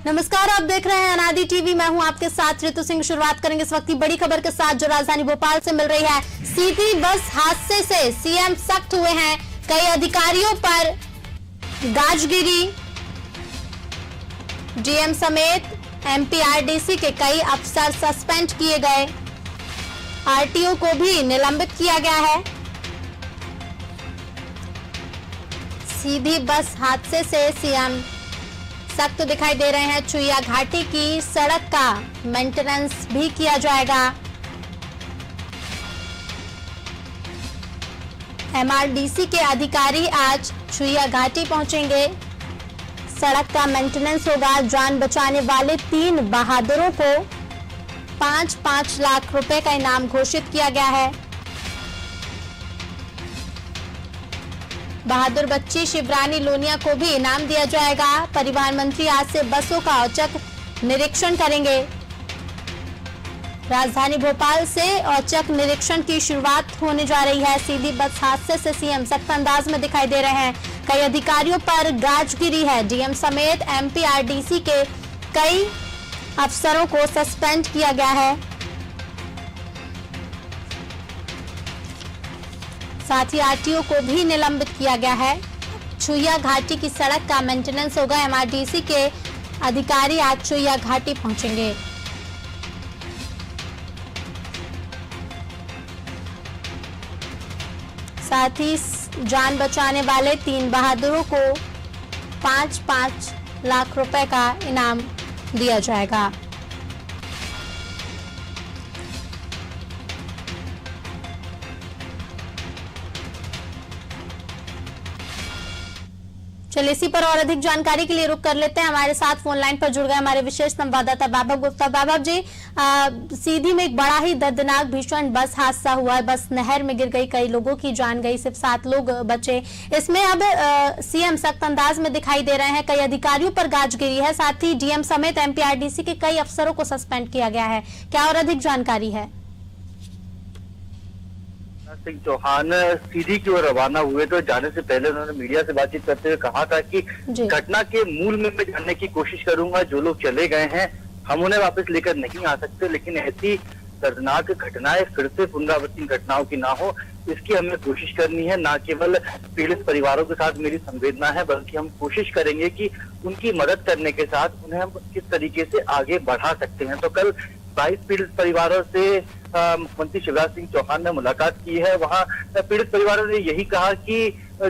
नमस्कार, आप देख रहे हैं अनादि टीवी। मैं हूं आपके साथ ऋतु सिंह। शुरुआत करेंगे इस वक्त की बड़ी खबर के साथ जो राजधानी भोपाल से मिल रही है। सीधी बस हादसे से सीएम सख्त हुए हैं। कई अधिकारियों पर गाजगिरी। डीएम समेत एमपीआरडीसी के कई अफसर सस्पेंड किए गए। आरटीओ को भी निलंबित किया गया है। सीधी बस हादसे से सीएम सख्त दिखाई दे रहे हैं। चुइया घाटी की सड़क का मेंटेनेंस भी किया जाएगा। एमआरडीसी के अधिकारी आज चुइया घाटी पहुंचेंगे। सड़क का मेंटेनेंस होगा। जान बचाने वाले 3 बहादुरों को 5-5 लाख रुपए का इनाम घोषित किया गया है। बहादुर बच्ची शिवरानी लोनिया को भी इनाम दिया जाएगा। परिवहन मंत्री आज से बसों का औचक निरीक्षण करेंगे। राजधानी भोपाल से औचक निरीक्षण की शुरुआत होने जा रही है। सीधी बस हादसे से सीएम सख्त अंदाज में दिखाई दे रहे हैं। कई अधिकारियों पर गाजगिरी है। डीएम समेत एमपीआरडीसी के कई अफसरों को सस्पेंड किया गया है। साथ ही आरटीओ को भी निलंबित किया गया है। चुइया घाटी की सड़क का मेंटेनेंस होगा। एमआरडीसी के अधिकारी आज चुइया घाटी पहुंचेंगे। साथ ही जान बचाने वाले 3 बहादुरों को 5-5 लाख रुपए का इनाम दिया जाएगा। चलिए इसी पर और अधिक जानकारी के लिए रुक कर लेते हैं। हमारे साथ फोन लाइन पर जुड़ गए हमारे विशेष संवाददाता वैभव गुप्ता। वैभव जी, सीधी में एक बड़ा ही दर्दनाक भीषण बस हादसा हुआ है। बस नहर में गिर गई, कई लोगों की जान गई, सिर्फ 7 लोग बचे। इसमें अब सीएम सख्त अंदाज में दिखाई दे रहे हैं। कई अधिकारियों पर गाजगिरी है। साथ ही डीएम समेत एमपीआरडीसी के कई अफसरों को सस्पेंड किया गया है। क्या और अधिक जानकारी है? सिंह चौहान सीधी की ओर रवाना हुए तो जाने से पहले उन्होंने मीडिया से बातचीत करते हुए कहा था कि घटना के मूल में मैं जानने की कोशिश करूंगा। जो लोग चले गए हैं हम उन्हें वापस लेकर नहीं आ सकते, लेकिन ऐसी दर्दनाक घटनाएं फिर से पुनरावृत्ति घटनाओं की ना हो, इसकी हमें कोशिश करनी है। ना केवल पीड़ित परिवारों के साथ मेरी संवेदना है, बल्कि हम कोशिश करेंगे कि उनकी मदद करने के साथ उन्हें हम किस तरीके से आगे बढ़ा सकते हैं। तो कल 22 पीड़ित परिवारों से मुख्यमंत्री शिवराज सिंह चौहान ने मुलाकात की है। वहां पीड़ित परिवारों ने यही कहा कि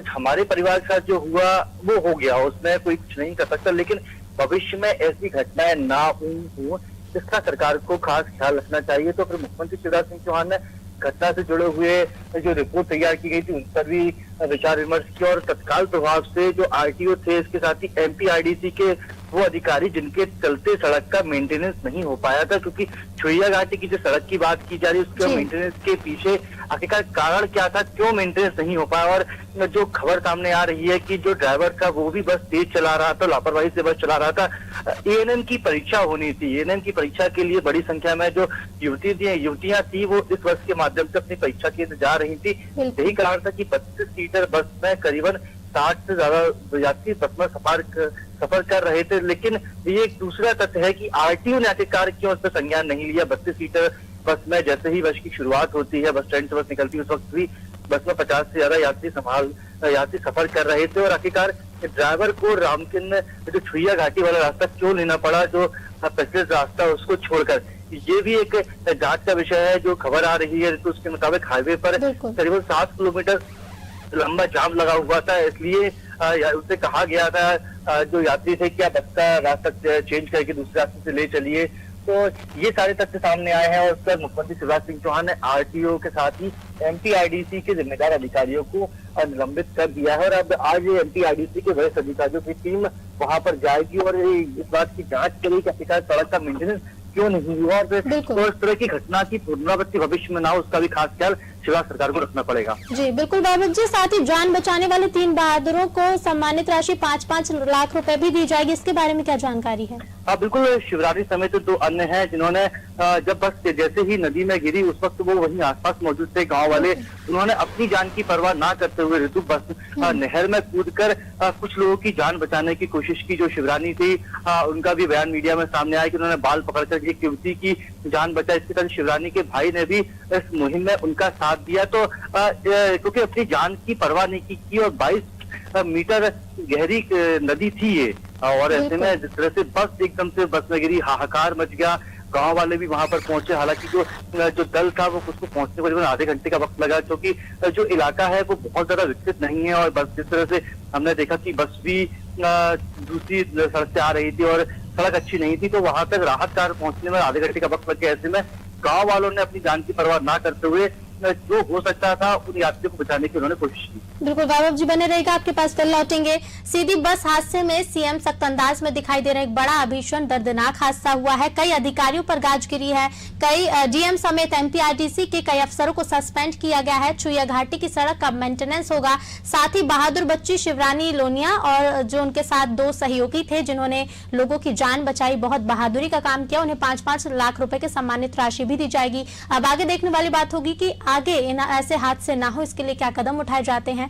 हमारे परिवार के साथ जो हुआ वो हो गया, उसमें कोई कुछ नहीं कर सकता, लेकिन भविष्य में ऐसी घटनाएं ना हो इसका सरकार को खास ख्याल रखना चाहिए। तो फिर मुख्यमंत्री शिवराज सिंह चौहान ने घटना से जुड़े हुए जो रिपोर्ट तैयार की गई थी उन पर भी विचार विमर्श किया और तत्काल प्रभाव से जो आरटीओ थे, इसके साथ ही एमपीआरडीसी के वो अधिकारी जिनके चलते सड़क का मेंटेनेंस नहीं हो पाया था, क्योंकि चुइया घाटी की जो सड़क की बात की जा रही है उसके मेंटेनेंस के पीछे आखिरकार कारण क्या था, क्यों मेंटेनेंस नहीं हो पाया। और जो खबर सामने आ रही है कि जो ड्राइवर था वो भी बस तेज चला रहा था, लापरवाही से बस चला रहा था। एएनएम की परीक्षा होनी थी। एएनएम की परीक्षा के लिए बड़ी संख्या में जो युवतियां थी वो इस बस के माध्यम से अपनी परीक्षा के लिए जा रही थी। यही कारण था कि 32 सीटर बस में करीबन 60 से ज्यादा यात्री बस में सफर कर रहे थे। लेकिन ये एक दूसरा तथ्य है कि आरटीओ ने आखिरकार क्यों उस पर संज्ञान नहीं लिया। 32 सीटर बस में जैसे ही बस की शुरुआत होती है, बस स्टैंड से बस निकलती है, उस वक्त भी बस में 50 से ज्यादा यात्री सफर कर रहे थे। और आखिरकार ड्राइवर को रामकिन जो चुइया घाटी वाला रास्ता क्यों लेना पड़ा, जो प्रचलित रास्ता उसको छोड़कर, ये भी एक जांच का विषय है। जो खबर आ रही है तो उसके मुताबिक हाईवे पर करीबन 7 किलोमीटर लंबा जाम लगा हुआ था, इसलिए उससे कहा गया था जो यात्री थे कि आप बस का रास्ता चेंज करके दूसरे रास्ते से ले चलिए। तो ये सारे तथ्य सामने आए हैं और उस पर मुख्यमंत्री शिवराज सिंह चौहान ने आरटीओ के साथ ही एमपीआरडीसी के जिम्मेदार अधिकारियों को निलंबित कर दिया है। और अब आज एमपीआरडीसी के वरिष्ठ अधिकारियों की टीम वहां पर जाएगी और इस बात की जांच करेगी कि आखिरकार सड़क का मेंटेनेंस क्यों नहीं हुआ और इस तरह की घटना की पुनरावृत्ति भविष्य में ना हो उसका भी खास ख्याल शिवराज सरकार को रखना पड़ेगा। जी बिल्कुल बाबू जी, साथ ही जान बचाने वाले 3 बहादुरों को सम्मानित राशि 5-5 लाख रुपए भी दी जाएगी, इसके बारे में क्या जानकारी है? हाँ बिल्कुल, शिवरानी समेत 2 अन्य हैं जिन्होंने जब बस जैसे ही नदी में गिरी उस वक्त वो वहीं आसपास मौजूद थे गांव वाले, उन्होंने अपनी जान की परवाह ना करते हुए ऋतु बस नहर में कूदकर कुछ लोगों की जान बचाने की कोशिश की। जो शिवरानी थी उनका भी बयान मीडिया में सामने आया कि उन्होंने बाल पकड़कर एक युवती की जान बचाई। इसके साथ शिवरानी के भाई ने भी इस मुहिम में उनका साथ दिया। तो क्योंकि अपनी जान की परवाह नहीं की और 22 मीटर गहरी नदी थी ये, और ऐसे में जिस तरह से बस एकदम से बस में गिरी, हाहाकार मच गया। गांव वाले भी वहां पर पहुंचे, हालांकि जो दल था वो उसको पहुंचने को आधे घंटे का वक्त लगा, क्योंकि जो इलाका है वो बहुत ज्यादा विकसित नहीं है। और बस जिस तरह से हमने देखा कि बस भी दूसरी सड़क से आ रही थी और सड़क अच्छी नहीं थी, तो वहां तक राहत कार पहुंचने में आधे घंटे का वक्त लग गया। ऐसे में गांव वालों ने अपनी जान की परवाह ना करते हुए जो हो सकता था उन यात्रियों को बचाने की उन्होंने कोशिश की। बिल्कुल बाबू जी बने रहेगा, आपके पास फिर लौटेंगे। सीधी बस हादसे में सीएम सख्त अंदाज में दिखाई दे रहा एक बड़ा भीषण दर्दनाक हादसा हुआ है। कई अधिकारियों पर गाज गिरी है, कई डीएम समेत एमपीआरडीसी के कई अफसरों को सस्पेंड किया गया है। चुया घाटी की सड़क का मेंटेनेंस होगा। साथ ही बहादुर बच्ची शिवरानी लोनिया और जो उनके साथ 2 सहयोगी थे जिन्होंने लोगों की जान बचाई, बहुत बहादुरी का काम किया, उन्हें 5-5 लाख रुपए की सम्मानित राशि भी दी जाएगी। अब आगे देखने वाली बात होगी कि आगे इन ऐसे हादसे ना हो, इसके लिए क्या कदम उठाए जाते हैं।